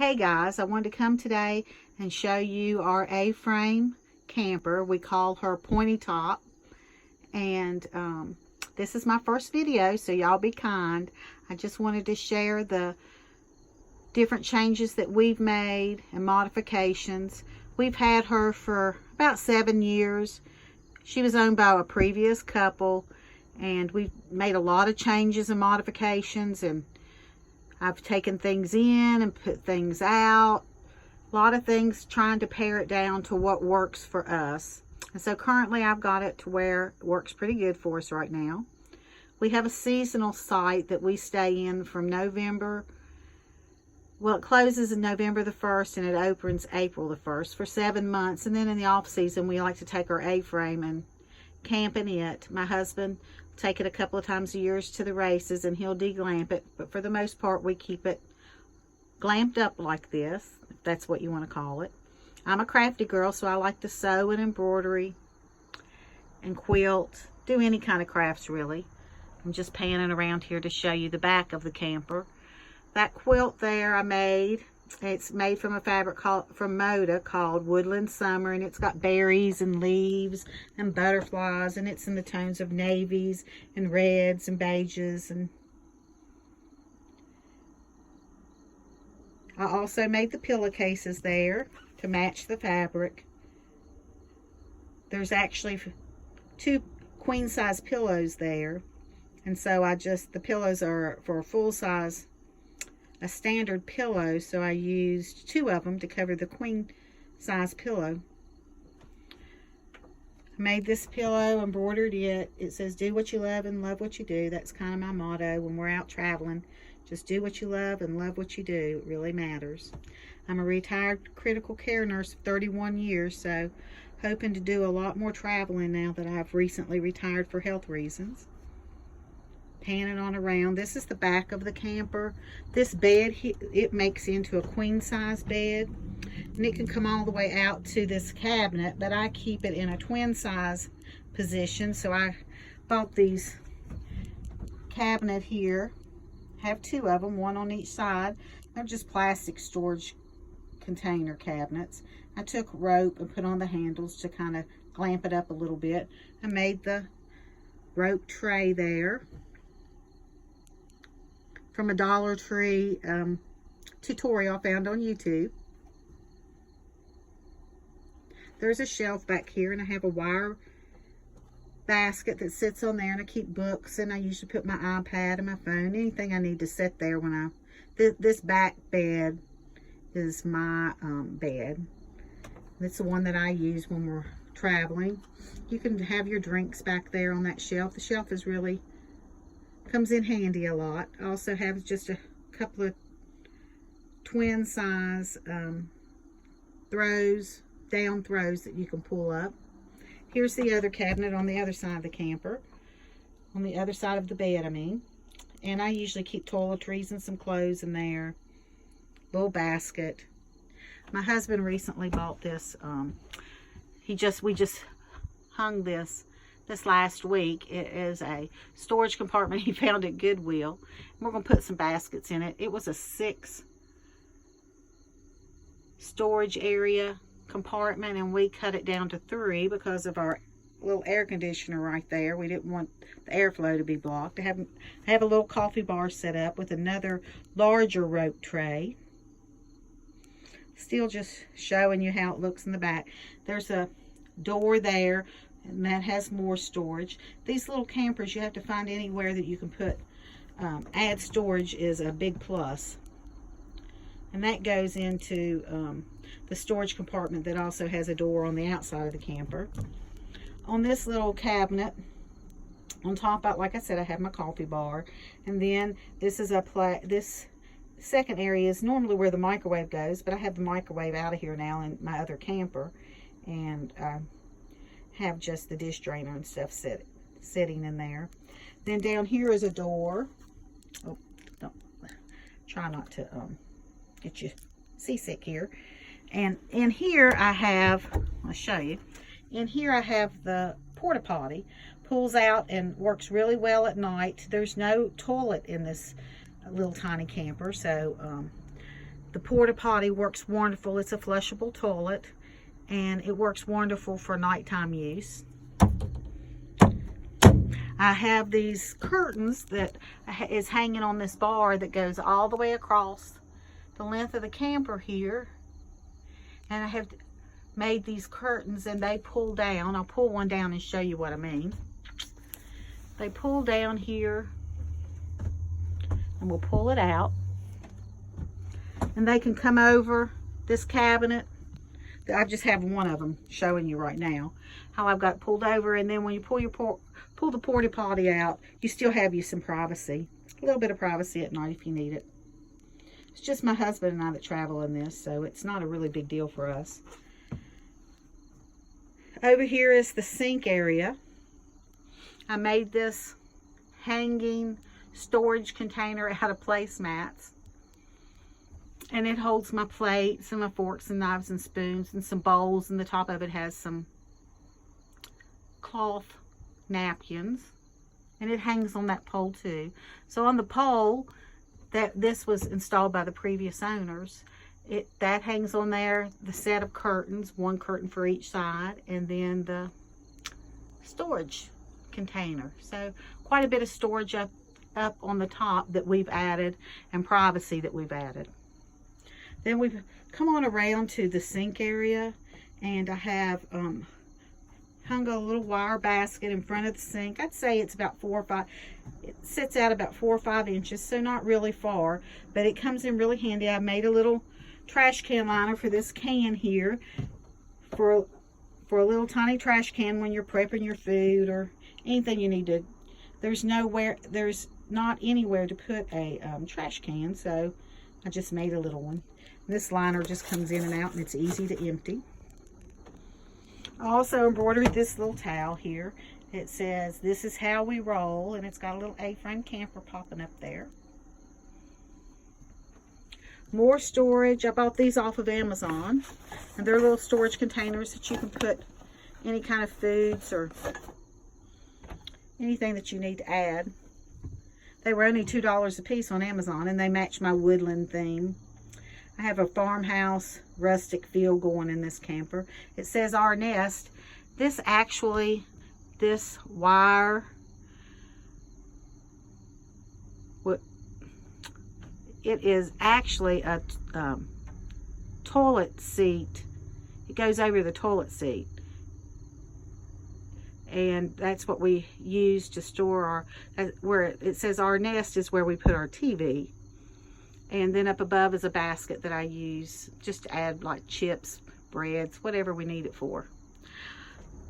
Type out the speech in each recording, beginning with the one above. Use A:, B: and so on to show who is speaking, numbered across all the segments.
A: Hey guys, I wanted to come today and show you our A-frame camper. We call her Pointy Top, and this is my first video, so y'all be kind. I just wanted to share the different changes that we've made and modifications. We've had her for about 7 years. She was owned by a previous couple, and we've made a lot of changes and modifications, and I've taken things in and put things out. A lot of things trying to pare it down to what works for us. And so currently I've got it to where it works pretty good for us right now. We have a seasonal site that we stay in from November. Well, it closes in November the 1st and it opens April the 1st for 7 months. And then in the off season, we like to take our A-frame and camp in it. My husband take it a couple of times a year to the races, and he'll deglamp it, but for the most part we keep it glamped up like this, if that's what you want to call it. I'm a crafty girl, so I like to sew and embroidery and quilt, do any kind of crafts really. I'm just panning around here to show you the back of the camper. That quilt there I made, it's made from a fabric from Moda called Woodland Summer, and it's got berries and leaves and butterflies, and it's in the tones of navies and reds and beiges. And I also made the pillowcases there to match the fabric. There's actually 2 queen-size pillows there, and so the pillows are for a full-size, a standard pillow, so I used 2 of them to cover the queen size pillow. I made this pillow, embroidered it. It says do what you love and love what you do. That's kind of my motto when we're out traveling. Just do what you love and love what you do. It really matters. I'm a retired critical care nurse of 31 years, so hoping to do a lot more traveling now that I've recently retired for health reasons. Panning on around. This is the back of the camper. This bed, it makes into a queen size bed, and it can come all the way out to this cabinet, but I keep it in a twin size position. So I bought these cabinet here, have 2 of them, 1 on each side. They're just plastic storage container cabinets. I took rope and put on the handles to kind of clamp it up a little bit. I made the rope tray there from a Dollar Tree tutorial I found on YouTube. There's a shelf back here, and I have a wire basket that sits on there, and I keep books, and I usually put my iPad and my phone, anything I need to sit there when this back bed is my bed. It's the one that I use when we're traveling. You can have your drinks back there on that shelf. The shelf is really comes in handy a lot. I also have just a couple of twin size down throws that you can pull up. Here's the other cabinet on the other side of the camper, on the other side of the bed I mean, and I usually keep toiletries and some clothes in there. Little basket. My husband recently bought this, we just hung this last week. It is a storage compartment he found at Goodwill. We're going to put some baskets in it. It was a 6 storage area compartment, and we cut it down to 3 because of our little air conditioner right there. We didn't want the airflow to be blocked. I have a little coffee bar set up with another larger rope tray. Still just showing you how it looks in the back. There's a door there, and that has more storage. These little campers, you have to find anywhere that you can put add storage is a big plus, and that goes into the storage compartment that also has a door on the outside of the camper. On this little cabinet on top, like I said, I have my coffee bar, and then this is this second area is normally where the microwave goes, but I have the microwave out of here now in my other camper, and have just the dish drainer and stuff sitting in there. Then down here is a door. Oh, don't try not to get you seasick here. And in here I have, I'll show you. In here I have the porta potty. Pulls out and works really well at night. There's no toilet in this little tiny camper, so The porta potty works wonderful. It's a flushable toilet, and it works wonderful for nighttime use. I have these curtains that is hanging on this bar that goes all the way across the length of the camper here. And I have made these curtains, and they pull down. I'll pull one down and show you what I mean. They pull down here, and we'll pull it out. And they can come over this cabinet. I just have one of them showing you right now how I've got pulled over, and then when you pull the porta potty out, you still have you some privacy, a little bit of privacy at night if you need it. It's just my husband and I that travel in this, so it's not a really big deal for us. Over here is the sink area. I made this hanging storage container out of placemats. And it holds my plates and my forks and knives and spoons and some bowls, and the top of it has some cloth napkins. And it hangs on that pole too. So on the pole, this was installed by the previous owners. That hangs on there, the set of curtains, one curtain for each side, and then the storage container. So quite a bit of storage up on the top that we've added, and privacy that we've added. Then we've come on around to the sink area, and I have hung a little wire basket in front of the sink. I'd say it's about 4 or 5. It sits out about 4 or 5 inches, so not really far, but it comes in really handy. I made a little trash can liner for this can here, for a little tiny trash can when you're prepping your food or anything you need to. There's not anywhere to put a trash can, so I just made a little one. This liner just comes in and out, and it's easy to empty. I also embroidered this little towel here. It says, "This is how we roll," and it's got a little A-frame camper popping up there. More storage. I bought these off of Amazon, and they're little storage containers that you can put any kind of foods or anything that you need to add. They were only $2 a piece on Amazon, and they match my woodland theme. I have a farmhouse rustic feel going in this camper. It says Our Nest. This wire, it is actually a toilet seat. It goes over the toilet seat. And that's what we use to store where it says Our Nest is where we put our TV. And then up above is a basket that I use just to add like chips, breads, whatever we need it for.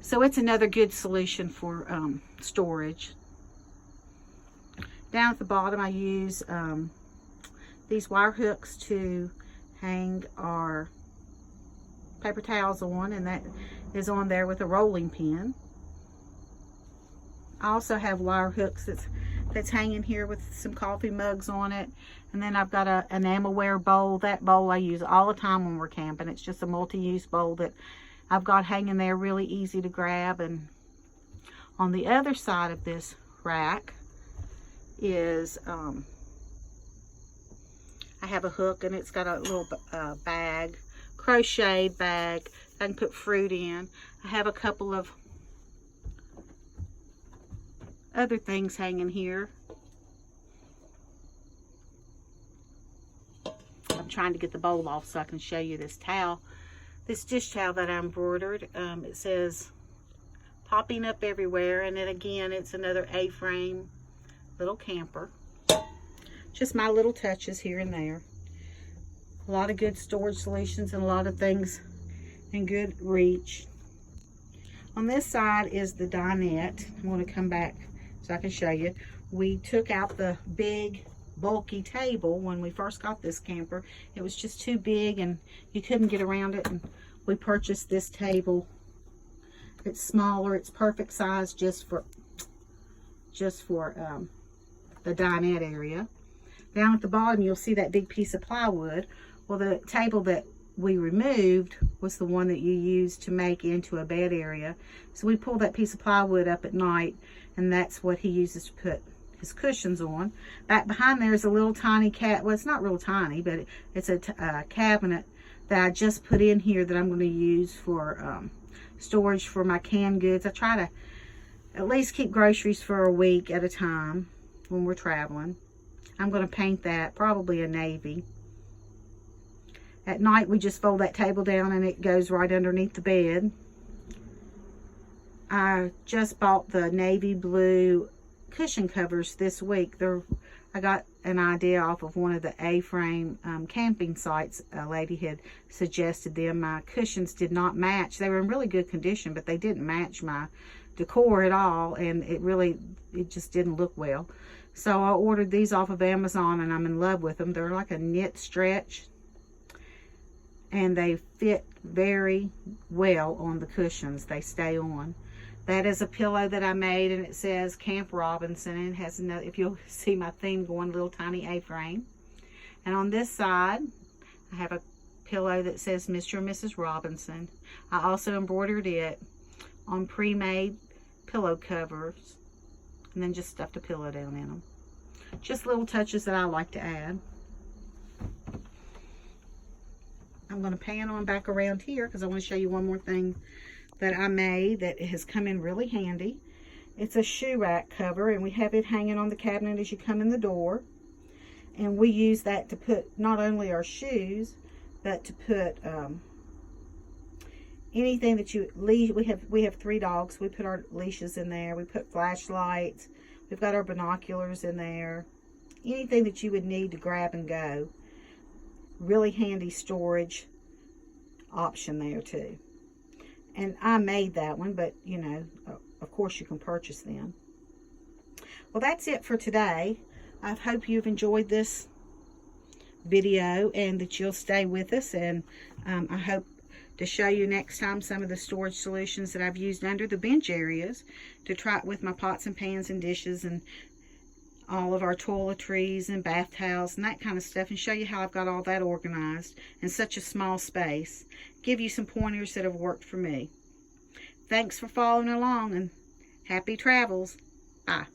A: So it's another good solution for storage. Down at the bottom, I use these wire hooks to hang our paper towels on, and that is on there with a rolling pin. I also have wire hooks that's hanging here with some coffee mugs on it. And then I've got an enamelware bowl. That bowl I use all the time when we're camping. It's just a multi-use bowl that I've got hanging there, really easy to grab. And on the other side of this rack is, I have a hook, and it's got a little bag, crocheted bag I can put fruit in. I have a couple of other things hanging here. I'm trying to get the bowl off so I can show you this towel, this dish towel that I embroidered. It says popping up everywhere, and then again it's another A-frame little camper. Just my little touches here and there. A lot of good storage solutions and a lot of things in good reach. On this side is the dinette. I'm going to come back so I can show you. We took out the big bulky table when we first got this camper. It was just too big and you couldn't get around it, and we purchased this table. It's smaller, it's perfect size just for the dinette area. Down at the bottom you'll see that big piece of plywood. Well, the table that we removed was the one that you use to make into a bed area. So we pull that piece of plywood up at night, and that's what he uses to put his cushions on. Back behind there is a little tiny well, it's not real tiny, but it's a cabinet that I just put in here that I'm going to use for storage for my canned goods. I try to at least keep groceries for a week at a time when we're traveling. I'm going to paint that, probably a navy. At night, we just fold that table down and it goes right underneath the bed. I just bought the navy blue cushion covers this week. I got an idea off of one of the A-frame camping sites. A lady had suggested them. My cushions did not match. They were in really good condition, but they didn't match my decor at all, and it just didn't look well. So I ordered these off of Amazon, and I'm in love with them. They're like a knit stretch, and they fit very well on the cushions. They stay on. That is a pillow that I made, and it says Camp Robinson, and it has another, if you'll see my theme going, little tiny A-frame. And on this side, I have a pillow that says Mr. and Mrs. Robinson. I also embroidered it on pre-made pillow covers, and then just stuffed a pillow down in them. Just little touches that I like to add. I'm going to pan on back around here because I want to show you one more thing that I made that has come in really handy. It's a shoe rack cover, and we have it hanging on the cabinet as you come in the door. And we use that to put not only our shoes, but to put anything that you leash. We have 3 dogs. We put our leashes in there. We put flashlights. We've got our binoculars in there. Anything that you would need to grab and go. Really handy storage option there too. And I made that one, but you know, of course you can purchase them. Well, that's it for today. I hope you've enjoyed this video and that you'll stay with us. And I hope to show you next time some of the storage solutions that I've used under the bench areas to try it with my pots and pans and dishes and all of our toiletries and bath towels and that kind of stuff, and show you how I've got all that organized in such a small space. Give you some pointers that have worked for me. Thanks for following along, and happy travels. Bye.